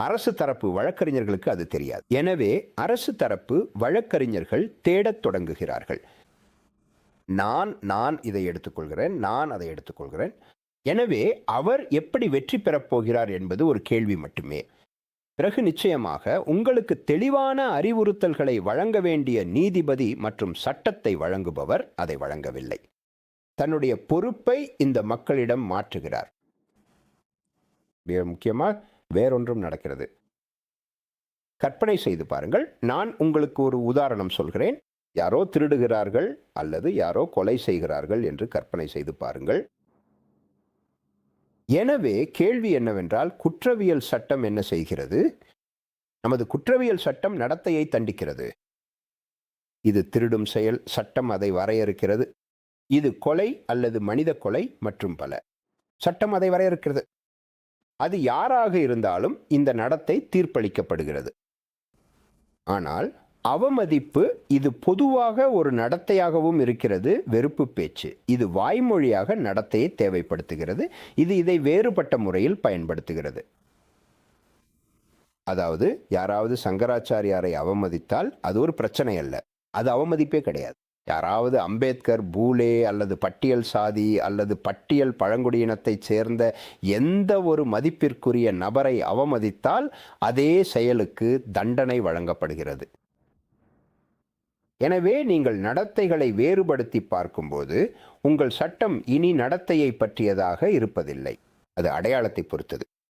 அரசு தரப்பு வழக்கறிஞர்களுக்கு அது தெரியாது. எனவே அரசு தரப்பு வழக்கறிஞர்கள் தேடத் தொடங்குகிறார்கள். நான் இதை எடுத்துக்கொள்கிறேன், நான் அதை எடுத்துக்கொள்கிறேன். எனவே அவர் எப்படி வெற்றி பெறப் போகிறார் என்பது ஒரு கேள்வி மட்டுமே. பிறகு நிச்சயமாக உங்களுக்கு தெளிவான அறிவுறுத்தல்களை வழங்க வேண்டிய நீதிபதி மற்றும் சட்டத்தை வழங்குபவர் அதை வழங்கவில்லை. தன்னுடைய பொறுப்பை இந்த மக்களிடம் மாற்றுகிறார். முக்கியமாக வேறொன்றும் நடக்கிறது. கற்பனை செய்து பாருங்கள். நான் உங்களுக்கு ஒரு உதாரணம் சொல்கிறேன். யாரோ திருடுகிறார்கள் அல்லது யாரோ கொலை செய்கிறார்கள் என்று கற்பனை செய்து பாருங்கள். எனவே கேள்வி என்னவென்றால், குற்றவியல் சட்டம் என்ன செய்கிறது? நமது குற்றவியல் சட்டம் நடத்தையை தண்டிக்கிறது. இது திருடும் செயல், சட்டம் அதை வரையறுக்கிறது. இது கொலை அல்லது மனித கொலை மற்றும் பல, சட்டம் அதை வரையறுக்கிறது. அது யாராக இருந்தாலும் இந்த நடத்தை தீர்ப்பளிக்கப்படுகிறது. ஆனால் அவமதிப்பு இது பொதுவாக ஒரு நடத்தையாகவும் இருக்கிறது. வெறுப்பு பேச்சு இது வாய்மொழியாக நடத்தையை தேவைப்படுத்துகிறது. இது இதை வேறுபட்ட முறையில் பயன்படுத்துகிறது. அதாவது யாராவது சங்கராச்சாரியாரை அவமதித்தால் அது ஒரு பிரச்சனை அல்ல, அது அவமதிப்பே கிடையாது. யாராவது அம்பேத்கர், பூலே அல்லது பட்டியல் சாதி அல்லது பட்டியல் பழங்குடியினத்தைச் சேர்ந்த எந்த ஒரு மதிப்பிற்குரிய நபரை அவமதித்தால் அதே செயலுக்கு தண்டனை வழங்கப்படுகிறது. எனவே நீங்கள் நடத்தைகளை வேறுபடுத்தி பார்க்கும்போது உங்கள் சட்டம் இனி நடத்தையை பற்றியதாக இருப்பதில்லை, அது அடையாளத்தை பொறுத்தது.